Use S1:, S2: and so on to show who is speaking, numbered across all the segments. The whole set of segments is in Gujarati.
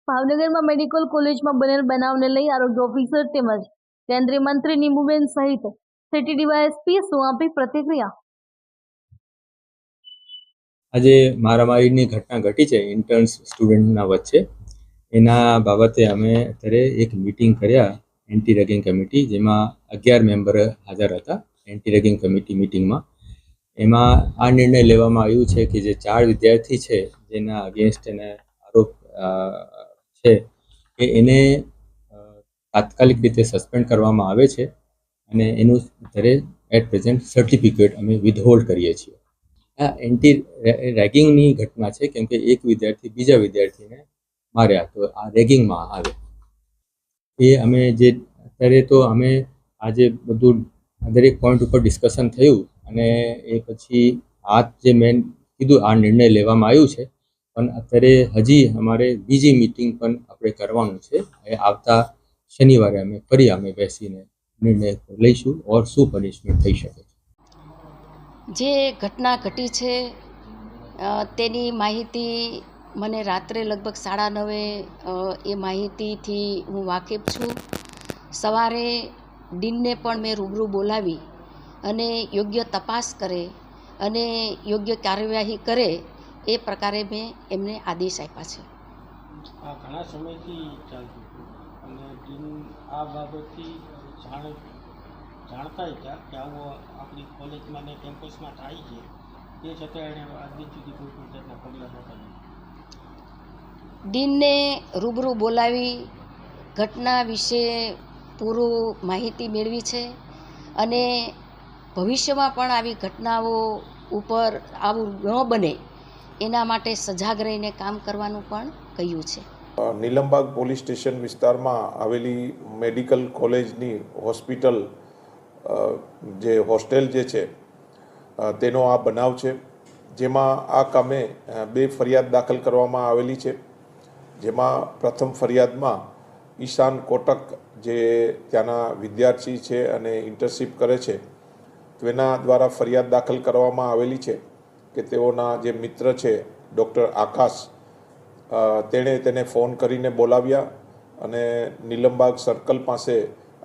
S1: ભાવનગરમાં મેડિકલ કોલેજમાં બનેલ બનાવને લઈ આરોગ્ય ઓફિસર તેમજ કેન્દ્રીય મંત્રી નીમુબેન સહિત સિટી ડીવાયએસપી શું આપી પ્રતિક્રિયા?
S2: આજે મારામારીની ઘટના ઘટી છે ઇન્ટર્ન્સ સ્ટુડન્ટના વચ્ચે. એના બાબતે અમે અત્યારે એક મીટિંગ કર્યા એન્ટી રેગિંગ કમિટી, જેમાં 11 મેમ્બર હાજર હતા એન્ટી રેગિંગ કમિટી મીટિંગમાં. એમાં આ નિર્ણય લેવામાં આવ્યું છે કે જે 4 વિદ્યાર્થી છે જેના અગેન્સ્ટ એને આરોપ છે કે એને તાત્કાલિક રીતે સસ્પેન્ડ કરવામાં આવે છે અને એનું અત્યારે એટ પ્રેઝન્ટ સર્ટિફિકેટ અમે વિથહોલ્ડ કરીએ છીએ. આ એન્ટી રેગિંગની ઘટના છે, કેમ કે એક વિદ્યાર્થી બીજા વિદ્યાર્થીને માર્યા, તો આ રેગિંગમાં આવે. એ અમે જે અત્યારે તો અમે આજે બધું દરેક પોઈન્ટ ઉપર ડિસ્કશન થયું અને એ પછી આ જે મેન કીધું આ નિર્ણય લેવામાં આવ્યું છે. પણ અત્યારે હજી અમારે બીજી મીટિંગ પણ આપણે કરવાનું છે. એ આવતા શનિવારે અમે બેસીને નિર્ણય લઈશું ઓર શું પનિશમેન્ટ થઈ શકે.
S3: જે ઘટના ઘટી છે તેની માહિતી મને રાત્રે લગભગ 9:30 એ માહિતીથી હું વાકેફ છું. સવારે ડીનને પણ મેં રૂબરૂ બોલાવી અને યોગ્ય તપાસ કરે અને યોગ્ય કાર્યવાહી કરે એ પ્રકારે મેં એમને આદેશ આપ્યા છે.
S4: આ ઘણા સમયથી ચાલતું હતું અને ડીન આ બાબતથી જાણતા હતા કે આવું આપણી કોલેજમાં ને કેમ્પસમાં થાય છે, તે છતાં એણે આજ દિન સુધી કોઈ પણ જાતના પગલાં નહોતા લીધા.
S3: ડીનને રૂબરૂ બોલાવી ઘટના વિશે પૂરું માહિતી મેળવી છે અને ભવિષ્યમાં પણ આવી ઘટનાઓ ઉપર આવું ન બને એના માટે સજાગ રહીને કામ કરવાનું પણ કહ્યું છે.
S5: નીલમબાગ પોલીસ સ્ટેશન વિસ્તારમાં આવેલી મેડિકલ કોલેજની હોસ્પિટલ જે હોસ્ટેલ જે છે તેનો આ બનાવ છે, જેમાં આ કામે 2 ફરિયાદ દાખલ કરવામાં આવેલી છે. જેમાં પ્રથમ ફરિયાદમાં ઈશાન કોટક જે ત્યાંના વિદ્યાર્થી છે અને ઇન્ટર્નશીપ કરે છે તેના દ્વારા ફરિયાદ દાખલ કરવામાં આવેલી છે કે તેઓના જે મિત્ર છે ડૉક્ટર આકાશ, તેણે તેને ફોન કરીને બોલાવ્યા અને નીલમબાગ સર્કલ પાસે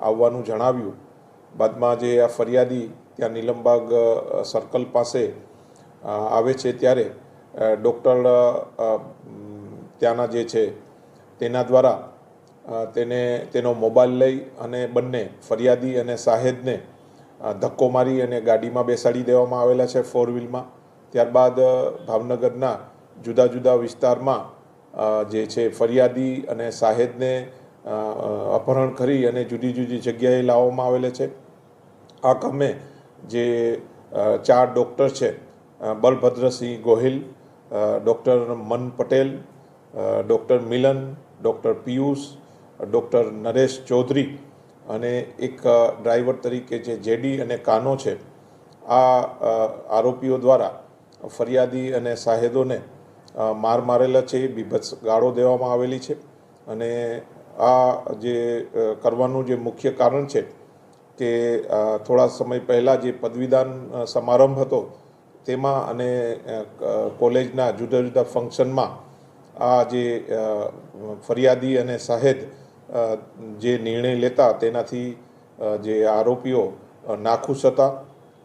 S5: આવવાનું જણાવ્યું. બાદમાં જે આ ફરિયાદી ત્યાં નીલમબાગ સર્કલ પાસે આવે છે ત્યારે ડૉક્ટર ત્યાંના જે છે તેના દ્વારા તેનો મોબાઈલ લઈ અને બંને ફરિયાદી અને શાહેદને ધક્કો મારી અને ગાડીમાં બેસાડી દેવામાં આવેલા છે 4 વ્હીલમાં. ત્યારબાદ ભાવનગરના જુદા જુદા વિસ્તારમાં જે છે ફરિયાદી અને શાહેદને અપહરણ કરી અને જુદી જુદી જગ્યાએ લાવવામાં આવેલા છે. આ કામે જે 4 ડૉક્ટર છે, બલભદ્રસિંહ ગોહિલ, ડૉક્ટર મન પટેલ, ડૉક્ટર મિલન, ડૉક્ટર પિયુષ, ડૉક્ટર નરેશ ચૌધરી અને એક ડ્રાઈવર તરીકે જે જેડી અને કાનો છે, આ આરોપીઓ દ્વારા ફરિયાદી અને શાહેદોને માર મારેલા છે, બીભત્સ ગાળો દેવામાં આવેલી છે. અને આ જે કરવાનું જે મુખ્ય કારણ છે કે થોડા સમય પહેલાં જે પદવીદાન સમારંભ હતો તેમાં અને કોલેજના જુદા જુદા ફંક્શનમાં આ જે ફરિયાદી અને શાહેદ જે નિર્ણય લેતા તેનાથી જે આરોપીઓ નાખુશ હતા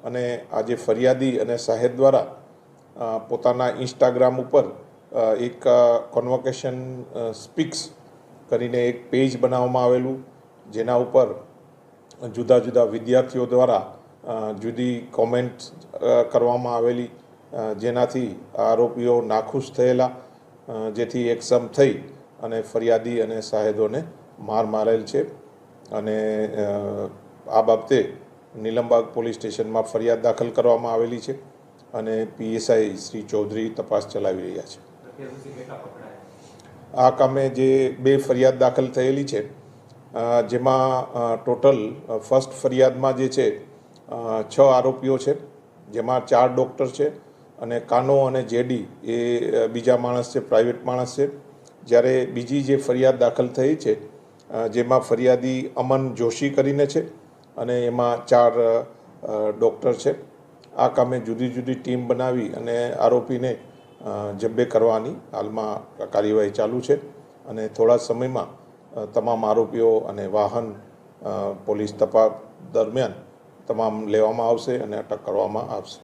S5: અને આ જે ફરિયાદી અને શાહેદ દ્વારા પોતાના ઇન્સ્ટાગ્રામ ઉપર એક કોન્વોકેશન સ્પીક્સ કરીને એક પેજ બનાવવામાં આવેલું, જેના ઉપર જુદા જુદા વિદ્યાર્થીઓ દ્વારા જુદી કોમેન્ટ કરવામાં આવેલી, જેનાથી આરોપીઓ નાખુશ થયેલા, જેથી એકસમ થઈ અને ફરિયાદી અને શાહેદોને માર મારેલ છે. અને આ બાબતે નીલમબાગ પોલીસ સ્ટેશનમાં ફરિયાદ દાખલ કરવામાં આવેલી છે અને પીએસઆઈ શ્રી ચૌધરી તપાસ ચલાવી રહ્યા છે. આ કામે જે 2 ફરિયાદ દાખલ થયેલી છે, જેમાં ટોટલ ફર્સ્ટ ફરિયાદમાં જે છે 6 આરોપીઓ છે, જેમાં 4 ડૉક્ટર છે અને કાનો અને જેડી એ બીજા માણસ છે, પ્રાઇવેટ માણસ છે. જ્યારે બીજી જે ફરિયાદ દાખલ થઈ છે જેમાં ફરિયાદી અમન જોશી કરીને છે અને એમાં 4 ડૉક્ટર છે. આ કામે જુદી જુદી ટીમ બનાવી અને આરોપીને જબ્બે કરવાની હાલમાં કાર્યવાહી ચાલુ છે અને થોડા સમયમાં તમામ આરોપીઓ અને વાહન પોલીસ તપાસ દરમિયાન તમામ લેવામાં આવશે અને અટક કરવામાં આવશે.